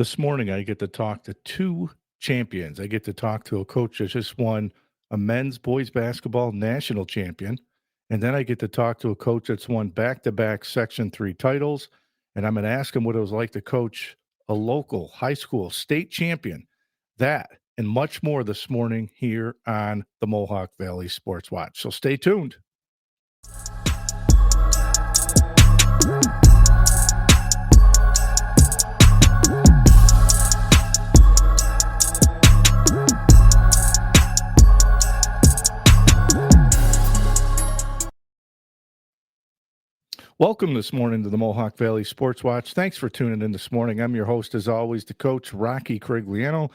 This morning, I get to talk to two champions. I get to talk to a coach that just won a men's boys basketball national champion. And then I get to talk to a coach that's won back to back Section 3 titles. And I'm going to ask him what it was like to coach a local high school state champion. That and much more this morning here on the Mohawk Valley Sports Watch. So stay tuned. Welcome this morning to the Mohawk Valley Sports Watch. Thanks for tuning in this morning. I'm your host, as always, the coach, Rocky Crigliano.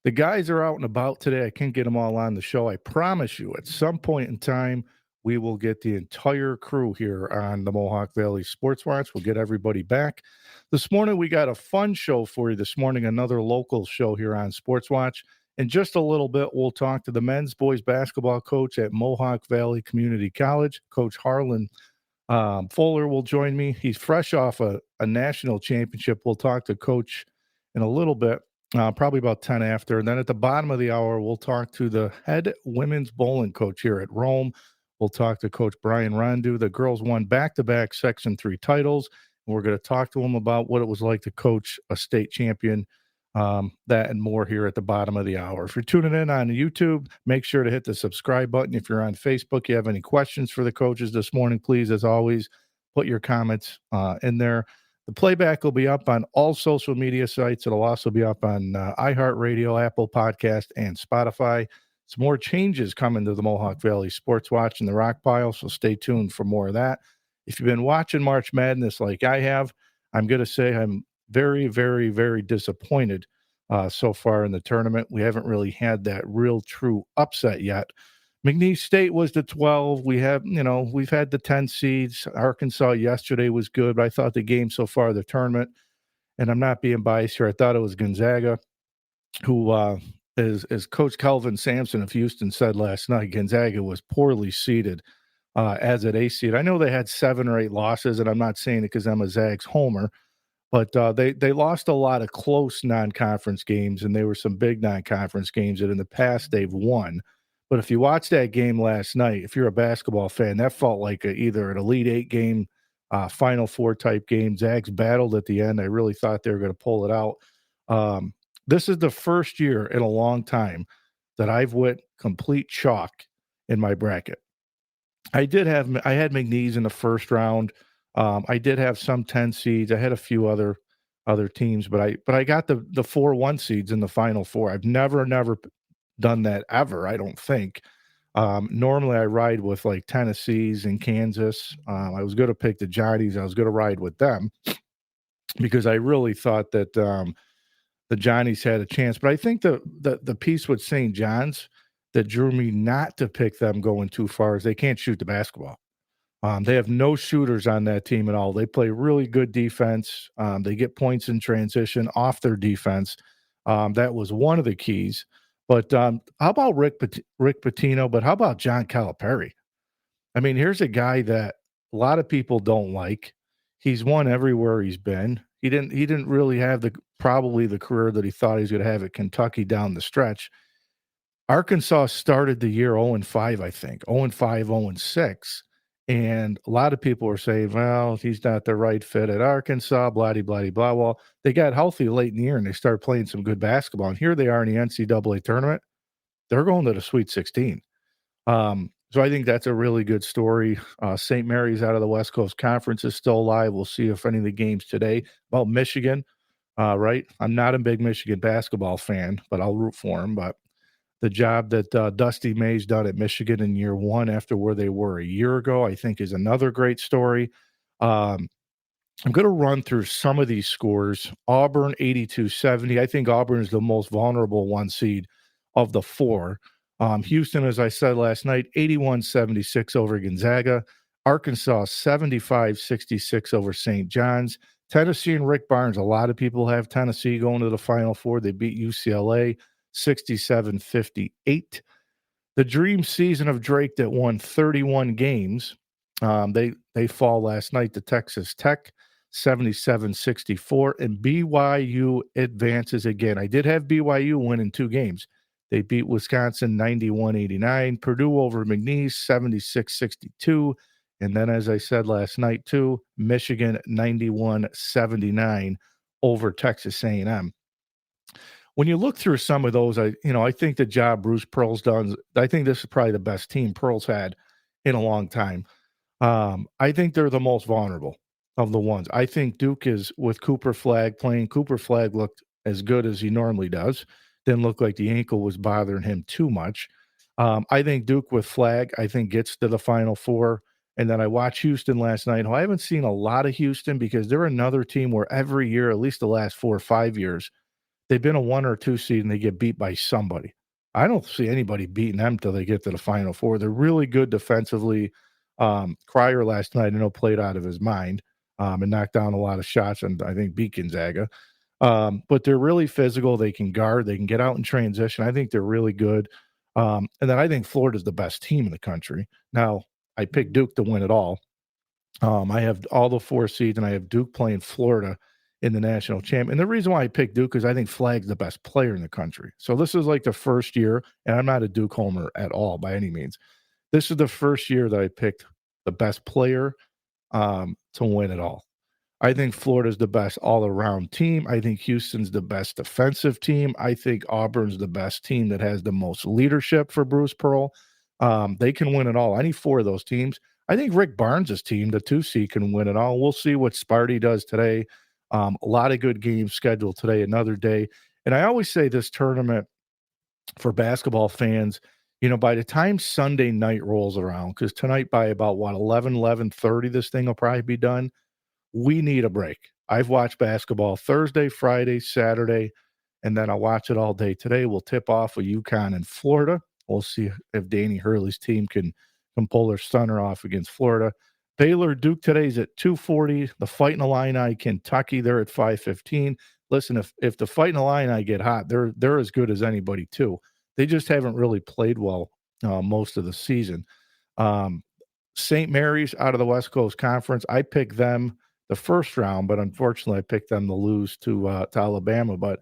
The guys are out and about today. I can't get them all on the show. I promise you, at some point in time, we will get the entire crew here on the Mohawk Valley Sports Watch. We'll get everybody back. This morning, we got a fun show for you this morning, another local show here on Sports Watch. In just a little bit, we'll talk to the men's boys basketball coach at Mohawk Valley Community College, Coach Harlan Fuller will join me. He's fresh off a national championship. We'll talk to Coach in a little bit, probably about 10 after. And then at the bottom of the hour, we'll talk to the head women's bowling coach here at Rome. We'll talk to Coach Brian Rondu. The girls won back-to-back Section 3 titles. And we're going to talk to him about what it was like to coach a state champion. That and more here at the bottom of the hour. If you're tuning in on YouTube, make sure to hit the subscribe button. If you're on Facebook, you have any questions for the coaches this morning, please, as always, put your comments in there. The playback will be up on all social media sites. It'll also be up on iHeartRadio, Apple Podcast, and Spotify. Some more changes coming to the Mohawk Valley Sports Watch and the Rock Pile, so stay tuned for more of that. If you've been watching March Madness like I have, I'm going to say I'm very, very, very disappointed so far in the tournament. We haven't really had that real true upset yet. McNeese State was the 12. We've had the 10 seeds. Arkansas yesterday was good, but I thought the game so far of the tournament, and I'm not being biased here, I thought it was Gonzaga, who as Coach Kelvin Sampson of Houston said last night, Gonzaga was poorly seeded as an A seed. I know they had 7 or 8 losses, and I'm not saying it because I'm a Zags homer, but they lost a lot of close non-conference games, and there were some big non-conference games that in the past they've won. But if you watch that game last night, if you're a basketball fan, that felt like either an Elite Eight game, Final Four type game. Zags battled at the end. I really thought they were going to pull it out. This is the first year in a long time that I've went complete chalk in my bracket. I had McNeese in the first round. I did have some 10 seeds. I had a few other teams, but I got the 4-1 seeds in the Final Four. I've never done that ever, I don't think. Normally I ride with like Tennessee's and Kansas. I was going to pick the Johnnies. I was going to ride with them because I really thought that the Johnnies had a chance. But I think the piece with St. John's that drew me not to pick them going too far is they can't shoot the basketball. They have no shooters on that team at all. They play really good defense. They get points in transition off their defense. That was one of the keys. But how about Rick Pitino? But how about John Calipari? I mean, here's a guy that a lot of people don't like. He's won everywhere he's been. He didn't really have probably the career that he thought he was going to have at Kentucky down the stretch. Arkansas started the year 0-5, I think. 0-5, 0-6. And a lot of people were saying, well, he's not the right fit at Arkansas, blah, blah, blah. Well, they got healthy late in the year and they started playing some good basketball. And here they are in the NCAA tournament. They're going to the Sweet 16. So I think that's a really good story. St. Mary's out of the West Coast Conference is still alive. We'll see if any of the games today. About Michigan, right? I'm not a big Michigan basketball fan, but I'll root for them. But the job that Dusty May's done at Michigan in year one after where they were a year ago, I think is another great story. I'm going to run through some of these scores. Auburn, 82-70. I think Auburn is the most vulnerable 1 seed of the 4. Houston, as I said last night, 81-76 over Gonzaga. Arkansas, 75-66 over St. John's. Tennessee and Rick Barnes, a lot of people have Tennessee going to the Final Four. They beat UCLA. 67-58. The dream season of Drake that won 31 games, they fall last night to Texas Tech, 77-64, and BYU advances again. I did have BYU winning 2 games. They beat Wisconsin 91-89, Purdue over McNeese 76-62, and then, as I said last night too, Michigan 91-79 over Texas A&M. When you look through some of those, I think the job Bruce Pearl's done, I think this is probably the best team Pearl's had in a long time. I think they're the most vulnerable of the ones. I think Duke is with Cooper Flagg playing. Cooper Flagg looked as good as he normally does. Didn't look like the ankle was bothering him too much. I think Duke with Flagg, I think, gets to the Final Four. And then I watched Houston last night. I haven't seen a lot of Houston because they're another team where every year, at least the last 4 or 5 years, they've been a 1 or 2 seed and they get beat by somebody. I don't see anybody beating them till they get to the Final Four. They're really good defensively. Cryer last night, I know, played out of his mind and knocked down a lot of shots and I think beat Gonzaga. But they're really physical. They can guard. They can get out in transition. I think they're really good. And then I think Florida's the best team in the country. Now, I picked Duke to win it all. I have all the 4 seeds, and I have Duke playing Florida in the national champ. And the reason why I picked Duke is I think Flagg's the best player in the country. So this is like the first year, and I'm not a Duke homer at all by any means. This is the first year that I picked the best player to win it all. I think Florida's the best all-around team. I think Houston's the best defensive team. I think Auburn's the best team that has the most leadership for Bruce Pearl. They can win it all. Any 4 of those teams. I think Rick Barnes' team, the 2 seed, can win it all. We'll see what Sparty does today. A lot of good games scheduled today, another day. And I always say this tournament for basketball fans, by the time Sunday night rolls around, because tonight by about, 11:30, this thing will probably be done, we need a break. I've watched basketball Thursday, Friday, Saturday, and then I'll watch it all day today. We'll tip off with UConn and Florida. We'll see if Danny Hurley's team can pull their stunner off against Florida. Baylor, Duke today's at 2:40. The Fighting Illini, Kentucky, they're at 5:15. Listen, if the Fighting Illini get hot, they're as good as anybody too. They just haven't really played well most of the season. St. Mary's out of the West Coast Conference. I picked them the first round, but unfortunately I picked them to lose to Alabama. But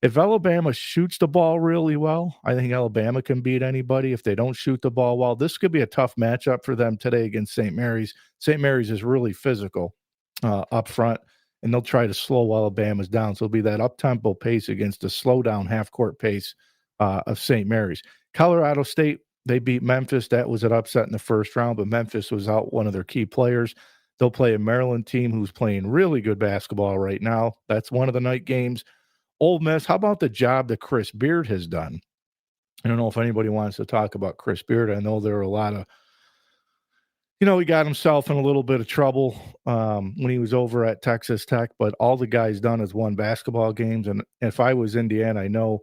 if Alabama shoots the ball really well, I think Alabama can beat anybody. If they don't shoot the ball well, this could be a tough matchup for them today against St. Mary's. St. Mary's is really physical up front, and they'll try to slow Alabama's down. So it'll be that up-tempo pace against the slow-down half-court pace of St. Mary's. Colorado State, they beat Memphis. That was an upset in the first round, but Memphis was out one of their key players. They'll play a Maryland team who's playing really good basketball right now. That's one of the night games. Ole Miss, how about the job that Chris Beard has done? I don't know if anybody wants to talk about Chris Beard. I know there are a lot of, he got himself in a little bit of trouble when he was over at Texas Tech, but all the guy's done is won basketball games. And if I was Indiana, I know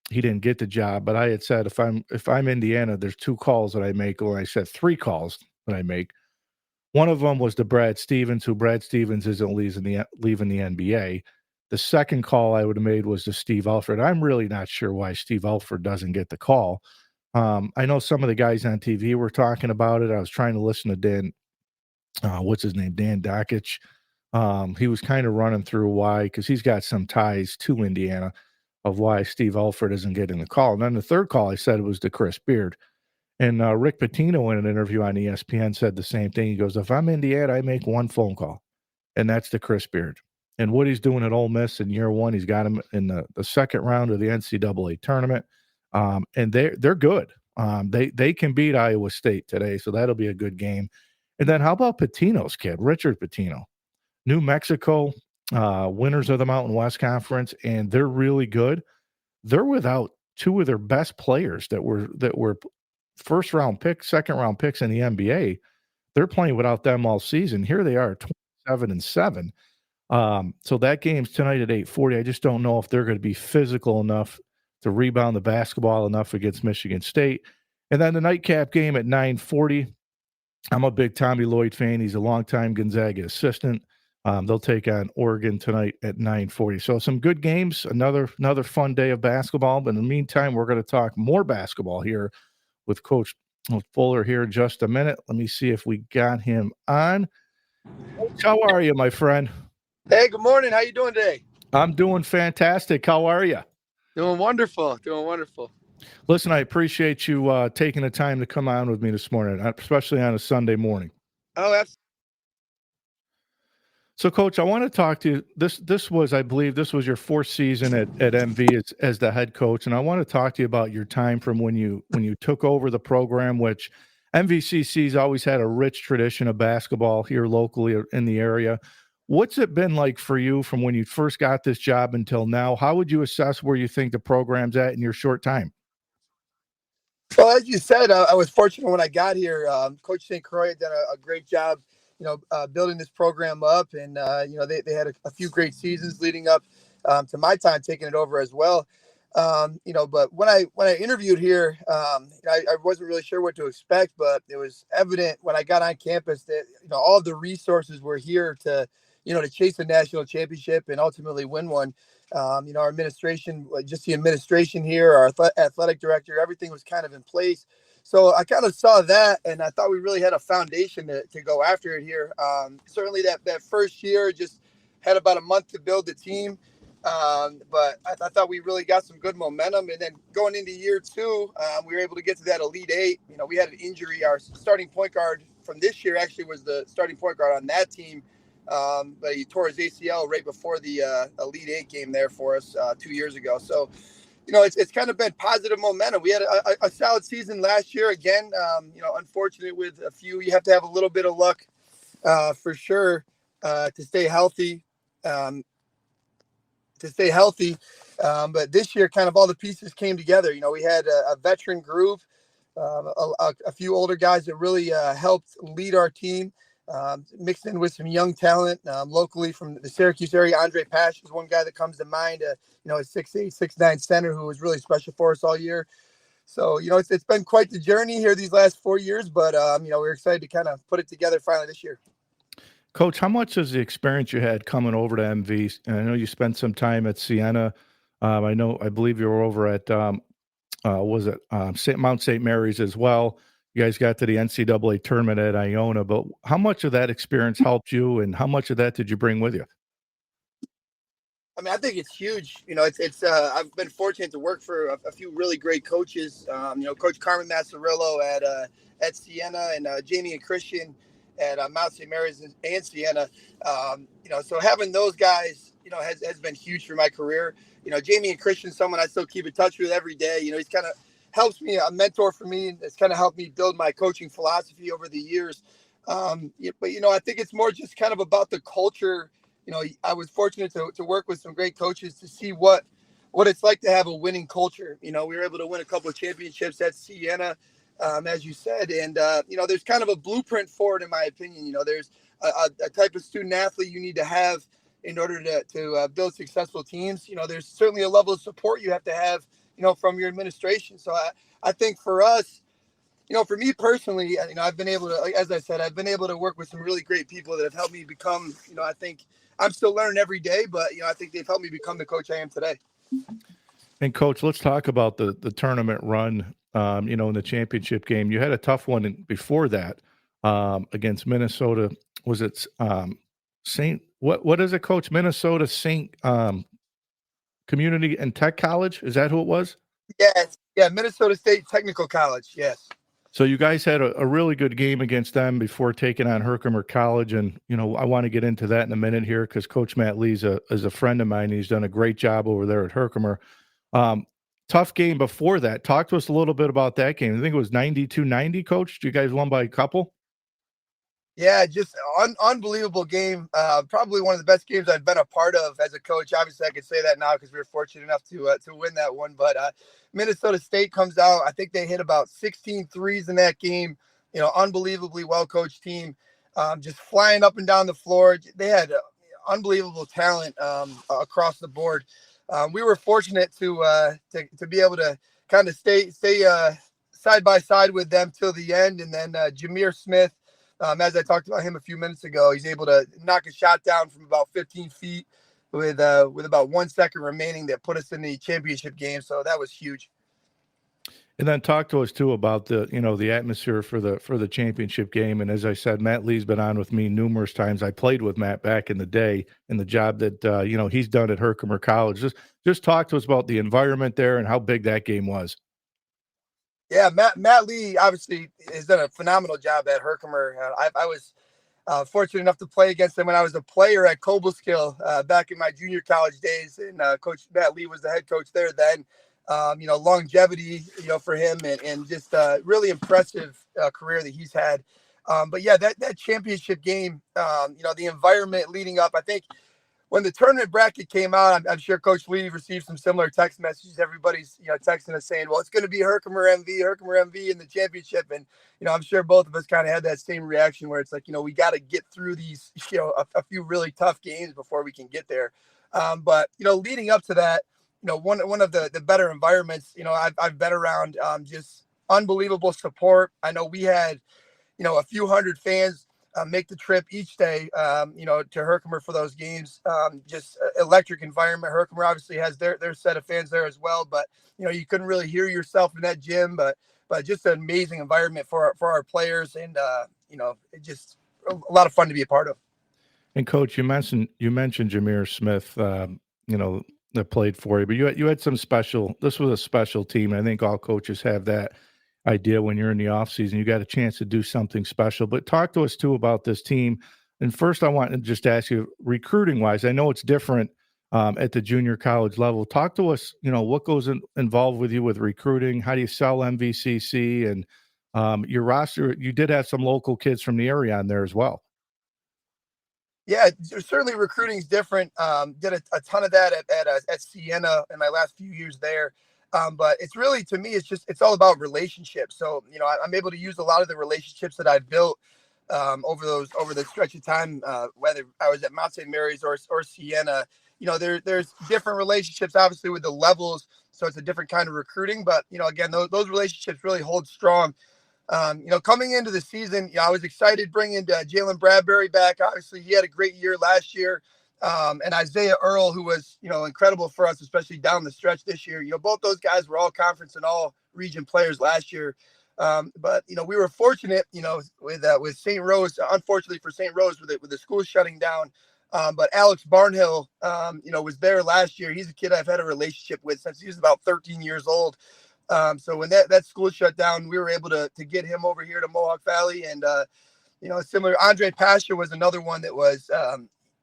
he didn't get the job, but I had said if I'm Indiana, there's 2 calls that I make, or I said 3 calls that I make. One of them was to Brad Stevens, who Brad Stevens isn't leaving the NBA. The second call I would have made was to Steve Alford. I'm really not sure why Steve Alford doesn't get the call. I know some of the guys on TV were talking about it. I was trying to listen to Dan, what's his name, Dan Dakich. He was kind of running through why, because he's got some ties to Indiana, of why Steve Alford isn't getting the call. And then the third call I said was to Chris Beard. And Rick Pitino in an interview on ESPN said the same thing. He goes, if I'm Indiana, I make 1 phone call, and that's to Chris Beard. And what he's doing at Ole Miss in year 1, he's got him in the second round of the NCAA tournament, and they're good. They can beat Iowa State today, so that'll be a good game. And then how about Pitino's kid, Richard Pitino? New Mexico, winners of the Mountain West Conference, and they're really good. They're without 2 of their best players that were first-round picks, second-round picks in the NBA. They're playing without them all season. Here they are, 27-7. So that game's tonight at 8:40. I just don't know if they're going to be physical enough to rebound the basketball enough against Michigan State. And then the nightcap game at 9:40. I'm a big Tommy Lloyd fan. He's a longtime Gonzaga assistant. They'll take on Oregon tonight at 9:40. So some good games, another fun day of basketball. But in the meantime, we're going to talk more basketball here with Coach Fuller here in just a minute. Let me see if we got him on. How are you, my friend? Hey, good morning. How you doing today? I'm doing fantastic. How are you? Doing wonderful. Doing wonderful. Listen, I appreciate you taking the time to come on with me this morning, especially on a Sunday morning. Oh, absolutely. So, Coach, I want to talk to you. This was, I believe, this was your fourth season at MV as the head coach, and I want to talk to you about your time from when you took over the program, which MVCC's always had a rich tradition of basketball here locally in the area. What's it been like for you from when you first got this job until now? How would you assess where you think the program's at in your short time? Well, as you said, I was fortunate when I got here. Coach St. Croix had done a great job, building this program up, and they had a few great seasons leading up to my time taking it over as well. But when I interviewed here, I wasn't really sure what to expect, but it was evident when I got on campus that all of the resources were here to chase a national championship and ultimately win one. Our administration, just the administration here, our athletic director, everything was kind of in place. So I kind of saw that, and I thought we really had a foundation to go after it here. Certainly, that first year just had about a month to build the team. But I thought we really got some good momentum. And then going into year two, we were able to get to that Elite Eight. We had an injury. Our starting point guard from this year actually was the starting point guard on that team. But he tore his ACL right before the Elite Eight game there for us 2 years ago. So, it's kind of been positive momentum. We had a solid season last year. Again, unfortunate with a few. You have to have a little bit of luck for sure to stay healthy. Um, but this year, kind of all the pieces came together. We had a veteran group, a few older guys that really helped lead our team, mixed in with some young talent locally from the Syracuse area. Andre Pash is one guy that comes to mind, a 6'8", 6'9" center who was really special for us all year. So, it's been quite the journey here these last 4 years, but, we're excited to kind of put it together finally this year. Coach, how much is the experience you had coming over to MV? And I know you spent some time at Siena. I believe you were over at was it Mount St. Mary's as well. You guys got to the NCAA tournament at Iona, but how much of that experience helped you, and how much of that did you bring with you? I mean, I think it's huge. It's I've been fortunate to work for a few really great coaches. Coach Carmen Massarillo at Siena, and Jamie and Christian at Mount St. Mary's and Siena. So having those guys, has been huge for my career. Jamie and Christian, someone I still keep in touch with every day. He's kind of helps me, a mentor for me, and it's kind of helped me build my coaching philosophy over the years. But I think it's more just kind of about the culture. I was fortunate to work with some great coaches to see what it's like to have a winning culture. We were able to win a couple of championships at Siena, as you said, and there's kind of a blueprint for it, in my opinion. There's a type of student athlete you need to have in order to build successful teams. There's certainly a level of support you have to have, from your administration. So I think for us, for me personally, I've been able to, as I said, I've been able to work with some really great people that have helped me become, I think I'm still learning every day, but, I think they've helped me become the coach I am today. And Coach, let's talk about the tournament run. In the championship game, you had a tough one before that against Minnesota. Was it Saint? What is it, Coach? Minnesota Saint Community and Tech College? Is that who it was? Yes, yeah, Minnesota State Technical College. Yes. So you guys had a really good game against them before taking on Herkimer College, and I want to get into that in a minute here because Coach Matt Lee's is a friend of mine. He's done a great job over there at Herkimer. Tough game before that. Talk to us a little bit about that game. I think it was 92-90, Coach. You guys won by a couple? Yeah, just unbelievable game. Probably one of the best games I've been a part of as a coach. Obviously, I can say that now because we were fortunate enough to win that one. But Minnesota State comes out. I think they hit about 16 threes in that game. Unbelievably well-coached team, just flying up and down the floor. They had unbelievable talent across the board. We were fortunate to be able to kind of stay side by side with them till the end. And then Jameer Smith, as I talked about him a few minutes ago, he's able to knock a shot down from about 15 feet with about 1 second remaining that put us in the championship game. So that was huge. And then talk to us too about the atmosphere for the championship game. And as I said, Matt Lee's been on with me numerous times. I played with Matt back in the day, and the job that he's done at Herkimer College. Just talk to us about the environment there and how big that game was. Yeah, Matt Lee obviously has done a phenomenal job at Herkimer. I was fortunate enough to play against him when I was a player at Cobleskill back in my junior college days, and Coach Matt Lee was the head coach there then. Longevity, for him, and just really impressive career that he's had. But yeah, that championship game, the environment leading up, I think when the tournament bracket came out, I'm sure Coach Lee received some similar text messages. Everybody's, texting us saying, well, it's going to be Herkimer MV in the championship. And, I'm sure both of us kind of had that same reaction where it's like, we got to get through these, a few really tough games before we can get there. But leading up to that, one of the better environments, I've been around, just unbelievable support. I know we had, a few hundred fans make the trip each day, to Herkimer for those games. Just electric environment. Herkimer obviously has their set of fans there as well, but you couldn't really hear yourself in that gym. But just an amazing environment for our players, and it just a lot of fun to be a part of. And Coach, you mentioned Jameer Smith, that played for you, but you had some special. This was a special team. I think all coaches have that idea when you're in the off season. You got a chance to do something special. But talk to us too about this team. And first, I want to just ask you, recruiting wise, I know it's different at the junior college level. Talk to us. What goes involved with you with recruiting? How do you sell MVCC and your roster? You did have some local kids from the area on there as well. Yeah, certainly recruiting is different. Did a ton of that at Siena in my last few years there. But it's really, to me, it's all about relationships. So, I'm able to use a lot of the relationships that I've built over the stretch of time, whether I was at Mount St. Mary's or Siena. There's different relationships, obviously, with the levels. So it's a different kind of recruiting. But, again, those relationships really hold strong. Coming into the season, I was excited bringing Jalen Bradbury back. Obviously, he had a great year last year. And Isaiah Earl, who was, incredible for us, especially down the stretch this year. Both those guys were all conference and all region players last year. But we were fortunate, with St. Rose, unfortunately for St. Rose, with the school shutting down. But Alex Barnhill, was there last year. He's a kid I've had a relationship with since he was about 13 years old. So when that school shut down, we were able to get him over here to Mohawk Valley. And, similar, Andre Pasha was another one that was,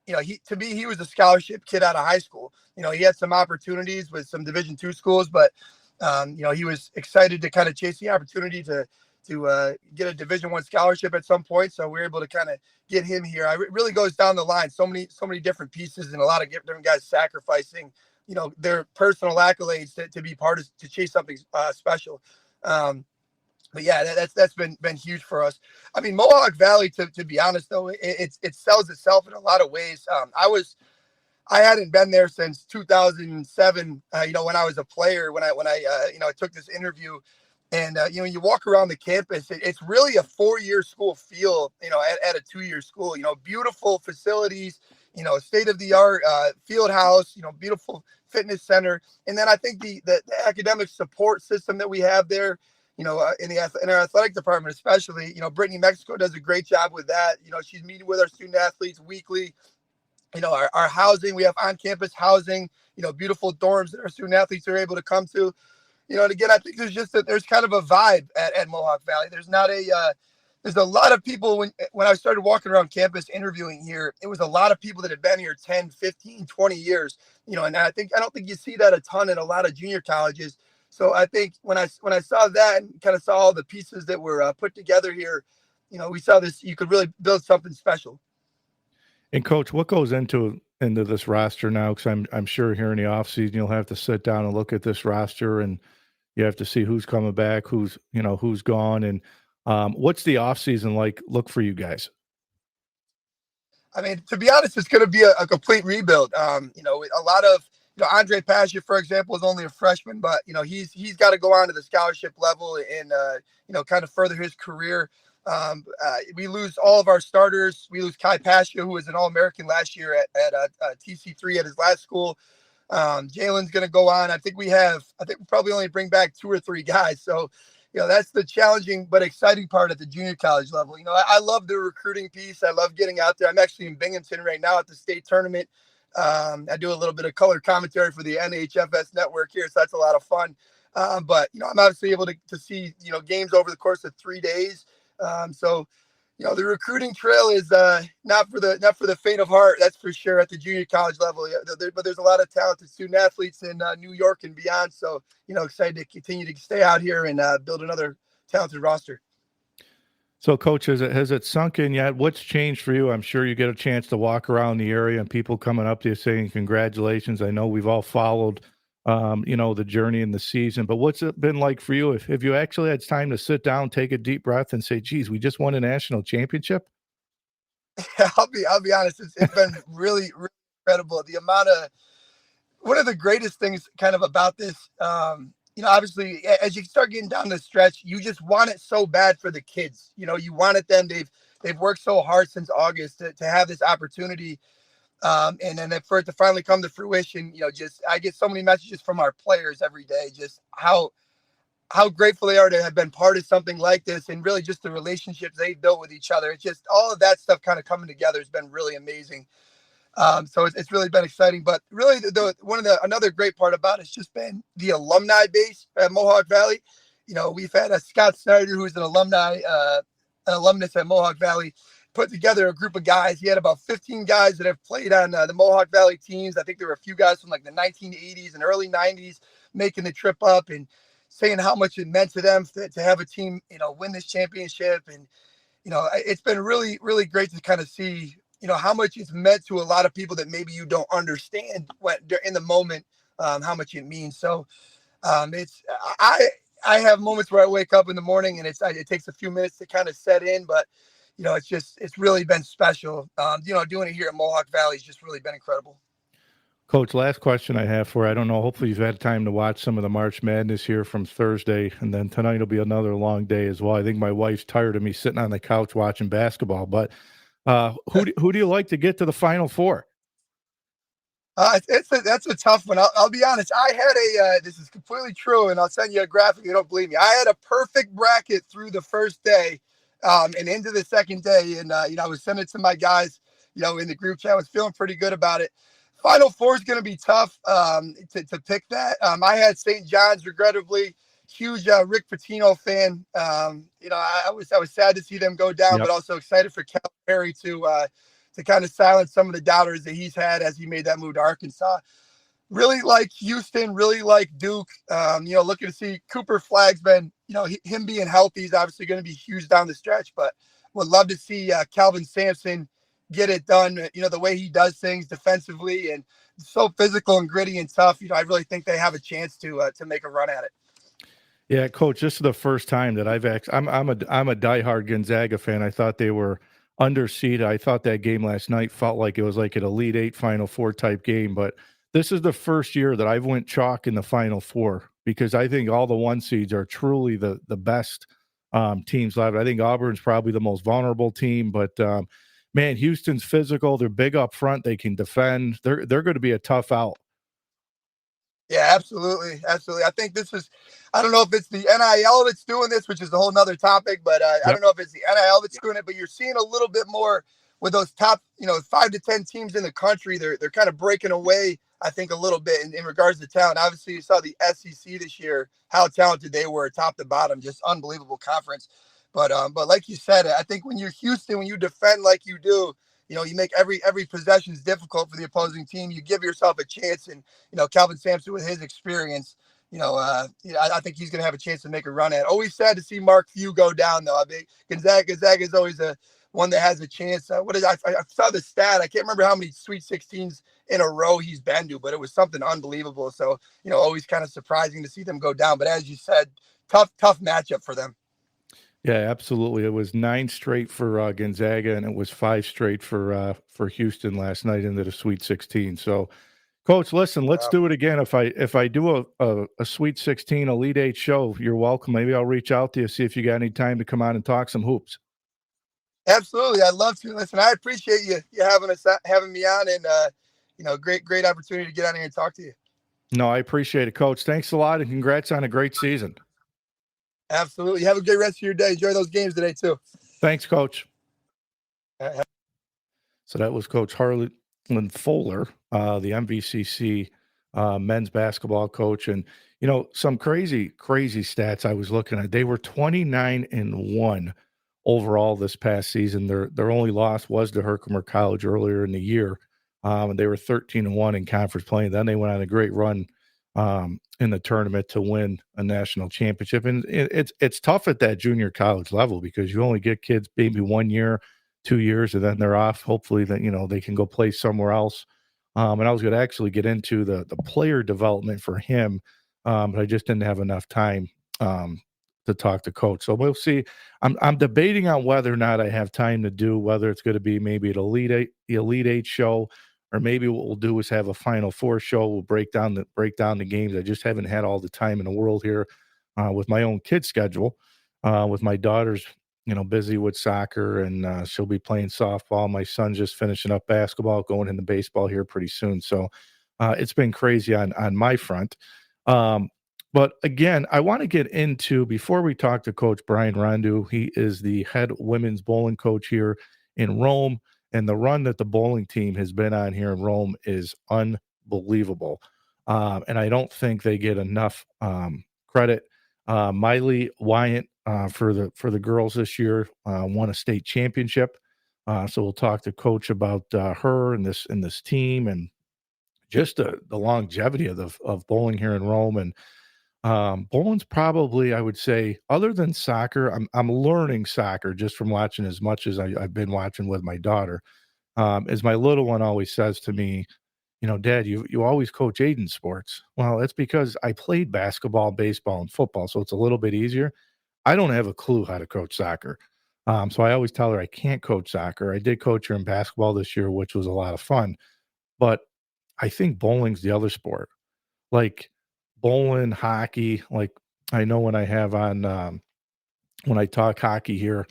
he was a scholarship kid out of high school. He had some opportunities with some Division II schools, but, he was excited to kind of chase the opportunity to get a Division I scholarship at some point. So we were able to kind of get him here. It really goes down the line. So many different pieces and a lot of different guys sacrificing, their personal accolades to be part of, to chase something special. But yeah, that's been huge for us. I mean, Mohawk Valley, to be honest though, it sells itself in a lot of ways. I hadn't been there since 2007. When I was a player, when I took this interview, and you walk around the campus, it's really a 4-year school feel, at a 2-year school. Beautiful facilities, state of the art field house, beautiful fitness center, and then I think the academic support system that we have there. In our athletic department, especially, Brittany Mexico does a great job with that. She's meeting with our student athletes weekly. Our housing, we have on-campus housing, beautiful dorms that our student athletes are able to come to. And again, I think there's kind of a vibe at Mohawk Valley. There's a lot of people when I started walking around campus interviewing here, it was a lot of people that had been here 10, 15, 20 years, and I don't think you see that a ton in a lot of junior colleges. So I think when I saw that and kind of saw all the pieces that were put together here, we saw this, you could really build something special. And Coach, what goes into this roster now? Because I'm sure here in the offseason you'll have to sit down and look at this roster, and you have to see who's coming back, who's gone, and what's the offseason like look for you guys? I mean, to be honest, it's going to be a complete rebuild. A lot of Andre Pasha, for example, is only a freshman, but he's got to go on to the scholarship level and kind of further his career. We lose all of our starters. We lose Kai Pasha, who was an All-American last year at TC3 at his last school. Jalen's going to go on. I think we'll probably only bring back 2 or 3 guys. So, that's the challenging but exciting part at the junior college level. I love the recruiting piece. I love getting out there. I'm actually in Binghamton right now at the state tournament. I do a little bit of color commentary for the NHFS network here, so that's a lot of fun. But I'm obviously able to see games over the course of 3 days. So the recruiting trail is not for the faint of heart, that's for sure, at the junior college level. But there's a lot of talented student athletes in New York and beyond. So excited to continue to stay out here and build another talented roster. So, Coach, has it sunk in yet? What's changed for you? I'm sure you get a chance to walk around the area and people coming up to you saying congratulations. I know we've all followed, the journey in the season, but what's it been like for you? If you actually had time to sit down, take a deep breath, and say, "Geez, we just won a national championship." I'll be honest. It's been really, really incredible. One of the greatest things kind of about this. Obviously, as you start getting down the stretch, you just want it so bad for the kids. You wanted them. They've worked so hard since August to have this opportunity, and then for it to finally come to fruition. I get so many messages from our players every day, just how grateful they are to have been part of something like this, and really just the relationships they've built with each other. It's just all of that stuff kind of coming together has been really amazing. So it's really been exciting, but really another great part about it's just been the alumni base at Mohawk Valley. We've had a Scott Snyder, who's an alumnus at Mohawk Valley, put together a group of guys. He had about 15 guys that have played on the Mohawk Valley teams. I think there were a few guys from like the 1980s and early 90s making the trip up and saying how much it meant to them to have a team, win this championship. And, it's been really, really great to kind of see how much it's meant to a lot of people that maybe you don't understand in the moment, how much it means. So I have moments where I wake up in the morning and it takes a few minutes to kind of set in, but it's really been special. Doing it here at Mohawk Valley has just really been incredible. Coach, last question I have for you. I don't know. Hopefully, you've had time to watch some of the March Madness here from Thursday, and then tonight will be another long day as well. I think my wife's tired of me sitting on the couch watching basketball. But who do you like to get to the Final Four? That's a tough one. I'll be honest. I had this is completely true, and I'll send you a graphic if you don't believe me. I had a perfect bracket through the first day, and into the second day, and I was sending it to my guys, in the group chat. I was feeling pretty good about it. Final Four is going to be tough to pick that. I had St. John's, regrettably. Huge Rick Pitino fan. I was sad to see them go down, but also excited for Cal Perry to kind of silence some of the doubters that he's had as he made that move to Arkansas. Really like Houston, really like Duke. Looking to see Cooper Flagg's been, him being healthy is obviously going to be huge down the stretch, but would love to see Calvin Sampson get it done. The way he does things defensively and so physical and gritty and tough. I really think they have a chance to make a run at it. Yeah, Coach, this is the first time that I'm a diehard Gonzaga fan. I thought they were underseeded. I thought that game last night felt like it was like an Elite Eight Final Four type game, but this is the first year that I've went chalk in the Final Four because I think all the one seeds are truly the best teams left. I think Auburn's probably the most vulnerable team, but man, Houston's physical. They're big up front. They can defend. They're going to be a tough out. Yeah, absolutely. Absolutely. I think I don't know if it's the NIL that's doing this, which is a whole nother topic, but I don't know if it's the NIL that's doing it, but you're seeing a little bit more with those top, 5 to 10 teams in the country. They're kind of breaking away, I think, a little bit in regards to talent. Obviously, you saw the SEC this year, how talented they were top to bottom, just unbelievable conference. But like you said, I think when you're Houston, when you defend like you do, you make every possession is difficult for the opposing team. You give yourself a chance, and Calvin Sampson with his experience, I think he's going to have a chance to make a run at it. Always sad to see Mark Few go down, though. I mean, Gonzaga is always one that has a chance. I saw the stat. I can't remember how many Sweet 16s in a row he's been to, but it was something unbelievable. So always kind of surprising to see them go down. But as you said, tough matchup for them. Yeah, absolutely. It was 9 straight for Gonzaga, and it was 5 straight for Houston last night into the Sweet 16. So, Coach, listen, let's do it again. If I do a Sweet 16 Elite Eight show, you're welcome. Maybe I'll reach out to you, see if you got any time to come on and talk some hoops. Absolutely, I'd love to. Listen, I appreciate you having me on, and great opportunity to get on here and talk to you. No, I appreciate it, Coach. Thanks a lot, and congrats on a great season. Absolutely. Have a great rest of your day. Enjoy those games today, too. Thanks, Coach. So that was Coach Harlan Fuller, the MVCC men's basketball coach. And, some crazy stats I was looking at. They were 29-1 overall this past season. Their only loss was to Herkimer College earlier in the year. And they were 13-1 in conference play. Then they went on a great run in the tournament to win a national championship. And it's tough at that junior college level because you only get kids maybe 1 year, 2 years, and then they're off. Hopefully that, they can go play somewhere else. And I was going to actually get into the player development for him, but I just didn't have enough time to talk to Coach. So we'll see. I'm debating on whether or not I have time to do, whether it's going to be maybe the Elite Eight show, or maybe what we'll do is have a Final Four show. We'll break down the games. I just haven't had all the time in the world here with my own kid schedule, with my daughter's busy with soccer, and she'll be playing softball. My son's just finishing up basketball, going into baseball here pretty soon. So it's been crazy on my front. But again, I want to get into, before we talk to Coach Brian Rondu, he is the head women's bowling coach here in Rome, and the run that the bowling team has been on here in Rome is unbelievable. And I don't think they get enough credit. Miley Wyant, for the girls this year, won a state championship. So we'll talk to Coach about her and this team, and just the longevity of bowling here in Rome. And bowling's probably, I would say, other than soccer, I'm learning soccer just from watching as much as I've been watching with my daughter. As my little one always says to me, Dad, you always coach Aiden sports. Well, that's because I played basketball, baseball, and football, so it's a little bit easier. I don't have a clue how to coach soccer. So I always tell her I can't coach soccer. I did coach her in basketball this year, which was a lot of fun. But I think bowling's the other sport. Like bowling, hockey, like I know when I have on when I talk hockey here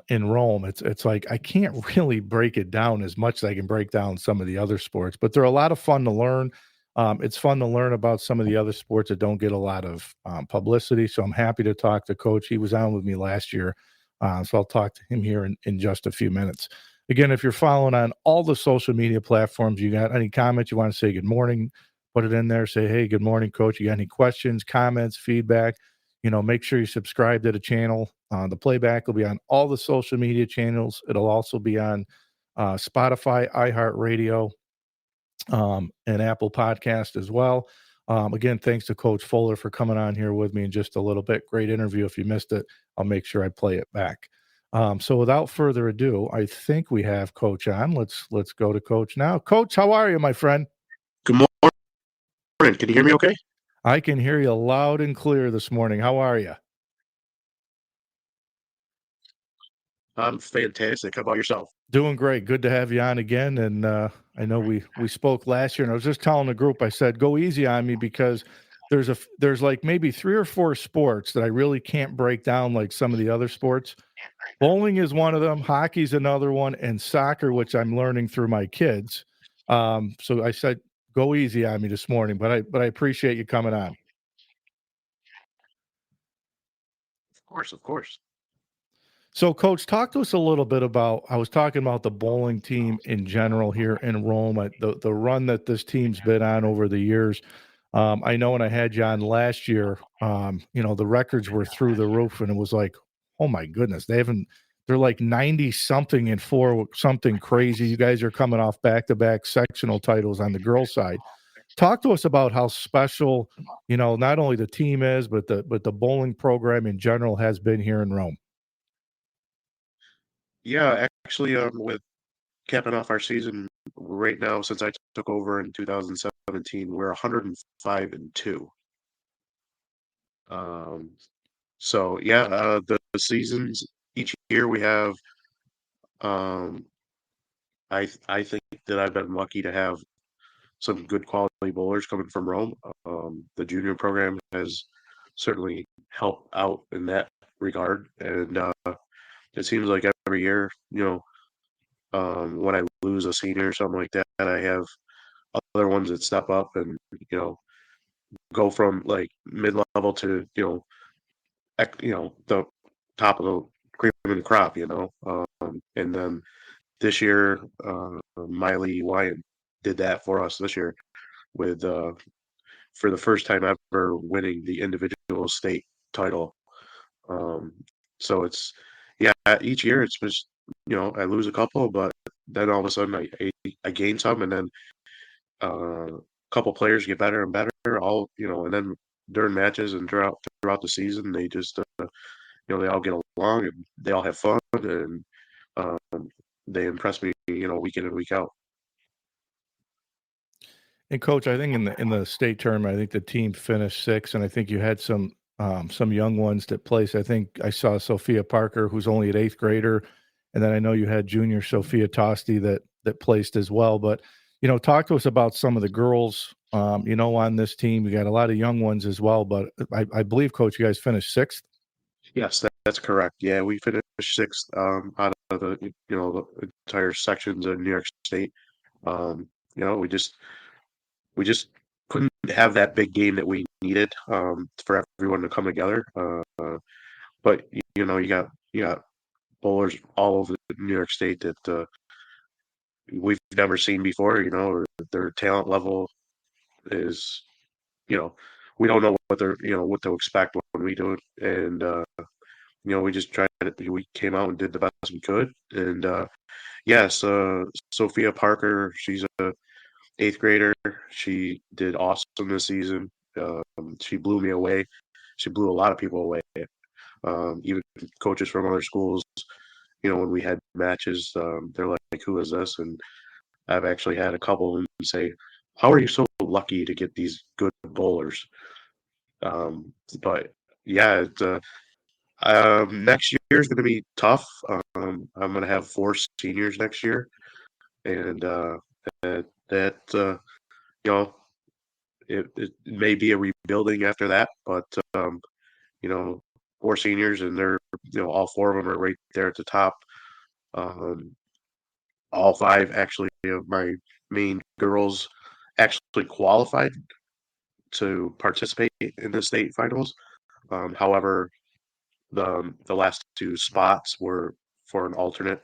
in Rome, it's like I can't really break it down as much as I can break down some of the other sports, but they're a lot of fun to learn. It's fun to learn about some of the other sports that don't get a lot of publicity. So I'm happy to talk to Coach. He was on with me last year. So I'll talk to him here in just a few minutes. Again, if you're following on all the social media platforms, you got any comments, you want to say good morning, put it in there. Say, hey, good morning, Coach. You got any questions, comments, feedback? Make sure you subscribe to the channel. The playback will be on all the social media channels. It'll also be on Spotify, iHeartRadio, and Apple Podcast as well. Again, thanks to Coach Fuller for coming on here with me in just a little bit. Great interview. If you missed it, I'll make sure I play it back. So without further ado, I think we have Coach on. Let's go to Coach now. Coach, how are you, my friend? Good morning. Can you hear me okay? I can hear you loud and clear this morning. How are you? I'm fantastic. How about yourself? Doing great. Good to have you on again. And I know we spoke last year, and I was just telling the group, I said, go easy on me because there's like maybe 3 or 4 sports that I really can't break down like some of the other sports. Bowling is one of them, hockey's another one, and soccer, which I'm learning through my kids. So I said, go easy on me this morning, but I appreciate you coming on. Of course. So, Coach, talk to us a little bit about, I was talking about the bowling team in general here in Rome, the run that this team's been on over the years. I know when I had you on last year, the records were through the roof, and it was like, oh my goodness, they're like 90-something and 4, something crazy. You guys are coming off back-to-back sectional titles on the girls' side. Talk to us about how special, not only the team is, but the bowling program in general has been here in Rome. Yeah, actually, with capping off our season right now, since I took over in 2017, we're 105-2. So yeah, the seasons each year we have. I think that I've been lucky to have some good quality bowlers coming from Rome. The junior program has certainly helped out in that regard, and it seems like every year, when I lose a senior or something like that, I have other ones that step up and, go from like mid-level to, the top of the cream of the crop, and then this year, Miley Wyatt did that for us this year with, for the first time ever winning the individual state title. Um, so yeah, each year it's just, I lose a couple, but then all of a sudden I gain some, and then a couple players get better and better, and then during matches and throughout the season, they just, they all get along and they all have fun, and um, they impress me, week in and week out. And coach, I think in the state tournament, I think the team finished sixth, and I think you had some young ones that placed. I think I saw Sophia Parker, who's only an eighth grader, and then I know you had junior Sophia Tosti that placed as well. But talk to us about some of the girls, on this team. You got a lot of young ones as well, but I believe, coach, you guys finished sixth. Yes, that's correct. Yeah, we finished sixth, out of the entire sections of New York State. We just couldn't have that big game that we needed, for everyone to come together. But you got bowlers all over New York State that, we've never seen before. Their talent level is, you know, we don't know what to expect when we do it, and we just tried it. We came out and did the best we could, and yes, Sophia Parker, she's a eighth grader. She did awesome this season. She blew me away. She blew a lot of people away. Even coaches from other schools, when we had matches, they're like, "Who is this?" And I've actually had a couple of them say, "How are you so lucky to get these good bowlers?" But yeah, next year is going to be tough. I'm going to have 4 seniors next year, and that you know it may be a rebuilding after that, but you know 4 seniors, and they're all 4 of them are right there at the top. Um, all 5 actually of my main girls actually qualified to participate in the state finals. However, the last 2 spots were for an alternate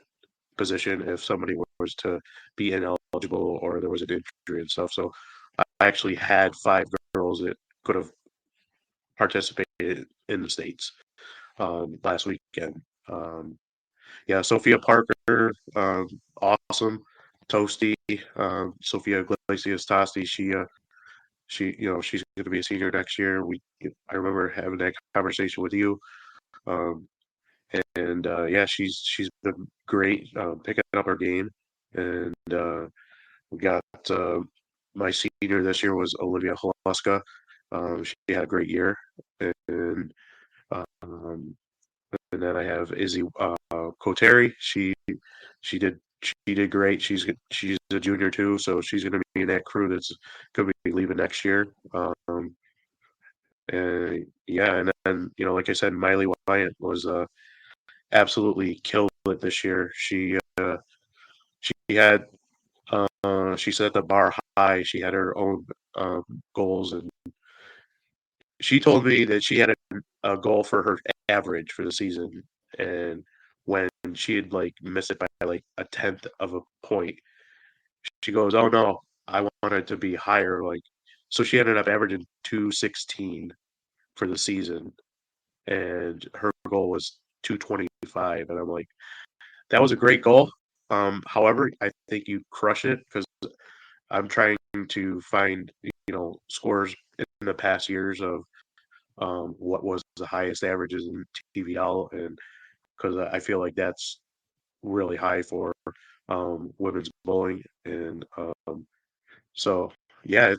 position if somebody was to be ineligible or there was an injury and stuff. So I actually had 5 girls that could have participated in the states, last weekend. Yeah, Sophia Parker, awesome. Toasty, Sophia Iglesias Tosti, she's going to be a senior next year. I remember having that conversation with you, um, and yeah, she's been great, picking up her game, and we got, my senior this year was Olivia Holuska. She had a great year, and um, and then I have Izzy, Koteri. She did great. She's a junior too, so she's going to be in that crew that's going to be leaving next year. And yeah, and then like I said, Miley Wyatt was, absolutely killed it this year. She had she set the bar high. She had her own, goals, and she told me that she had a goal for her average for the season, and when she had like missed it by like a tenth of a point, she goes, "Oh no, I want it to be higher." Like, so she ended up averaging 216 for the season, and her goal was 225, and I'm like, that was a great goal. However, I think you crush it because I'm trying to find scores in the past years of, what was the highest averages in TVL, and because I feel like that's really high for, women's bowling, and so yeah,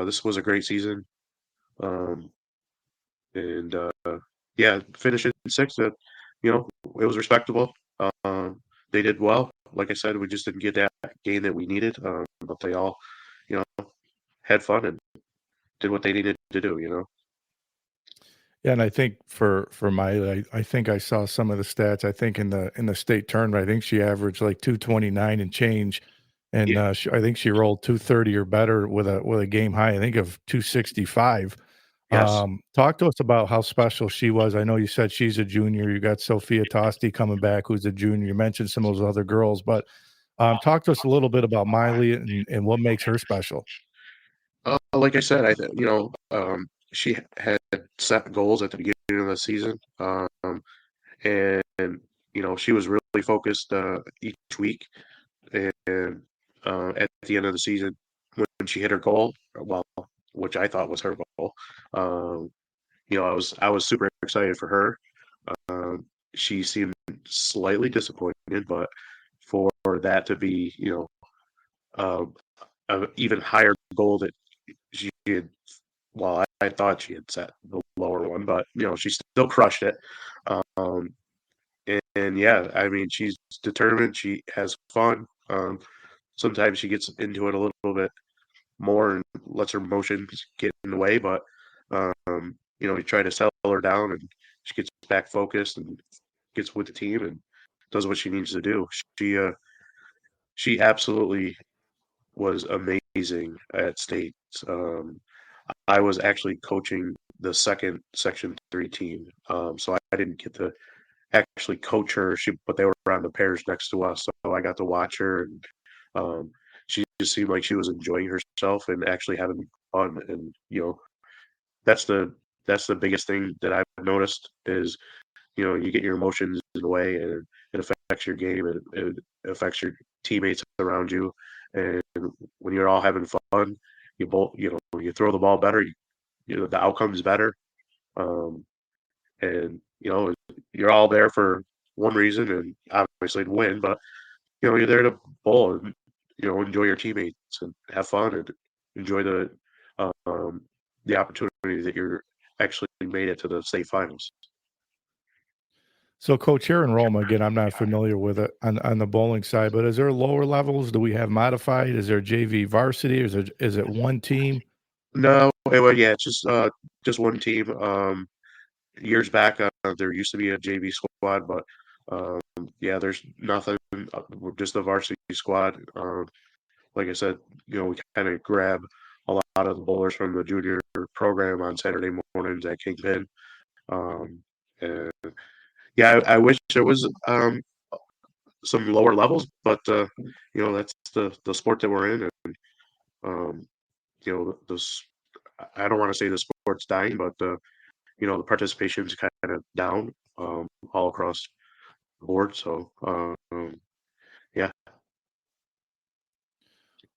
this was a great season, um, and yeah, finishing sixth, it was respectable. Um, they did well. Like I said, we just didn't get that game that we needed, but they all, you know, had fun and did what they needed to do. Yeah, and I think for Miley, I think I saw some of the stats. I think in the state tournament, I think she averaged like 229 and change. and Yeah. I think she rolled 230 or better with a game high, I think, of 265. Yes. Talk to us about how special she was. I know you said she's a junior. You got Sophia Tosti coming back, who's a junior. You mentioned some of those other girls, but talk to us a little bit about Miley and what makes her special. Like I said, she had set goals at the beginning of the season, and she was really focused each week. And at the end of the season, when she hit her goal, well, which I thought was her goal, um, I was super excited for her. Um, she seemed slightly disappointed, but for that to be, um, an even higher goal that she had. Well, I thought she had set the lower one, but she still crushed it. Um, and yeah, I mean, she's determined. She has fun. Sometimes she gets into it a little bit more and lets her emotions get in the way, but we try to settle her down, and she gets back focused and gets with the team and does what she needs to do. She absolutely was amazing at state. Um, I was actually coaching the second Section 3 team, so I didn't get to actually coach her. But they were on the pairs next to us, so I got to watch her, and um, she just seemed like she was enjoying herself and actually having fun. And that's the that's the biggest thing that I've noticed is you get your emotions in the way, and it affects your game, and it affects your teammates around you. And when you're all having fun, you throw the ball better. The outcome's better. Um, and you're all there for one reason, and obviously to win. But you're there to bowl and enjoy your teammates and have fun and enjoy um, the opportunity that you're actually made it to the state finals. So, Coach, here in Rome, again, I'm not familiar with it on the bowling side, but is there lower levels? Do we have modified? Is there JV varsity? Is it one team? No, yeah, it's just one team. Years back, there used to be a JV squad, but um, yeah, there's nothing. We're just a varsity squad. Like I said, we kind of grab a lot of the bowlers from the junior program on Saturday mornings at Kingpin. Um, and yeah, I wish there was some lower levels, but that's the sport that we're in, and um, this. I don't want to say the sport's dying, but the participation is kind of down all across the board. So yeah,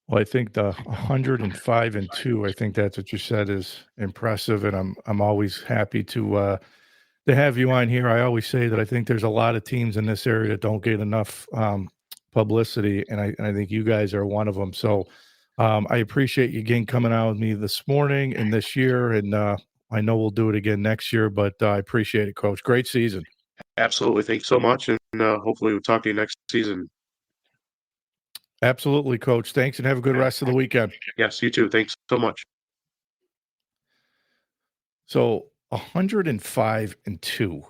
Well, I think the 105-2, I think that's what you said, is impressive, and I'm always happy to have you on here. I always say that I think there's a lot of teams in this area that don't get enough publicity, and I think you guys are one of them. So I appreciate you again coming out with me this morning and this year, and I know we'll do it again next year. But I appreciate it, Coach. Great season. absolutely. Thanks so much, and hopefully we'll talk to you next season. Absolutely, Coach. Thanks, and have a good rest of the weekend. Yes, you too. Thanks so much. So 105-2.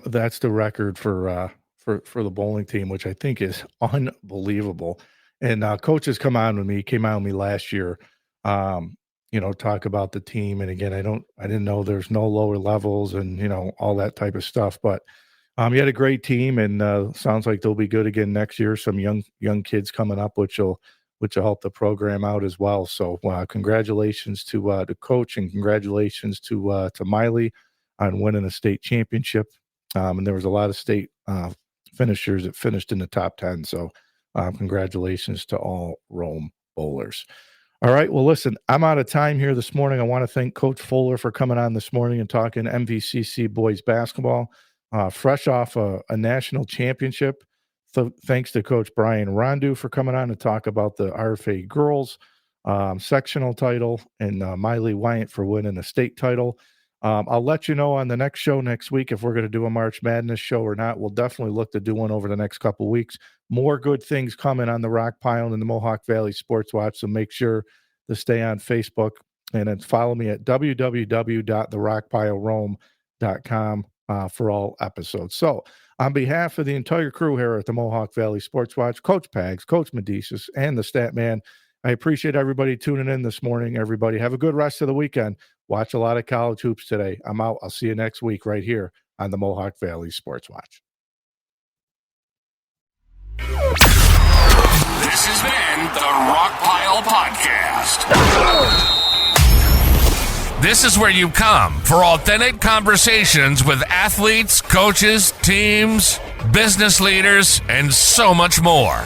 That's the record for the bowling team, which I think is unbelievable. And coach has came on with me last year. Talk about the team. And again, I didn't know there's no lower levels and all that type of stuff. But you had a great team, and sounds like they'll be good again next year. Some young kids coming up, which will help the program out as well. So congratulations to the coach, and congratulations to Miley on winning a state championship. And there was a lot of state finishers that finished in the top 10. So congratulations to all Rome bowlers. All right. Well, listen, I'm out of time here this morning. I want to thank Coach Fuller for coming on this morning and talking MVCC boys basketball, fresh off a national championship. So thanks to Coach Brian Rondu for coming on to talk about the RFA girls sectional title, and Miley Wyatt for winning a state title. I'll let you know on the next show next week if we're going to do a March Madness show or not. We'll definitely look to do one over the next couple of weeks. More good things coming on the Rock Pile and the Mohawk Valley Sports Watch, so make sure to stay on Facebook and then follow me at www.therockpilerome.com. for all episodes. So on behalf of the entire crew here at the Mohawk Valley Sports Watch, Coach Pags, Coach Medicis, and the Stat Man, I appreciate everybody tuning in this morning. Everybody have a good rest of the weekend. Watch a lot of college hoops today. I'm out. I'll see you next week right here on the Mohawk Valley Sports Watch. This has been the Rockpile Podcast. This is where you come for authentic conversations with athletes, coaches, teams, business leaders, and so much more.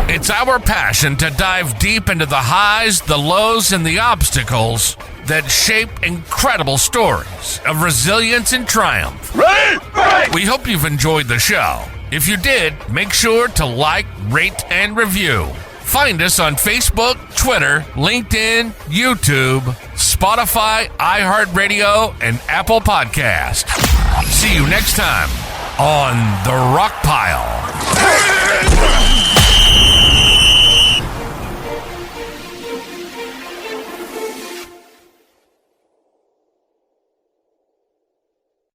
It's our passion to dive deep into the highs, the lows, and the obstacles that shape incredible stories of resilience and triumph. Right. We hope you've enjoyed the show. If you did, make sure to like, rate, and review. Find us on Facebook, Twitter, LinkedIn, YouTube, Spotify, iHeartRadio, and Apple Podcast. See you next time on The Rock Pile.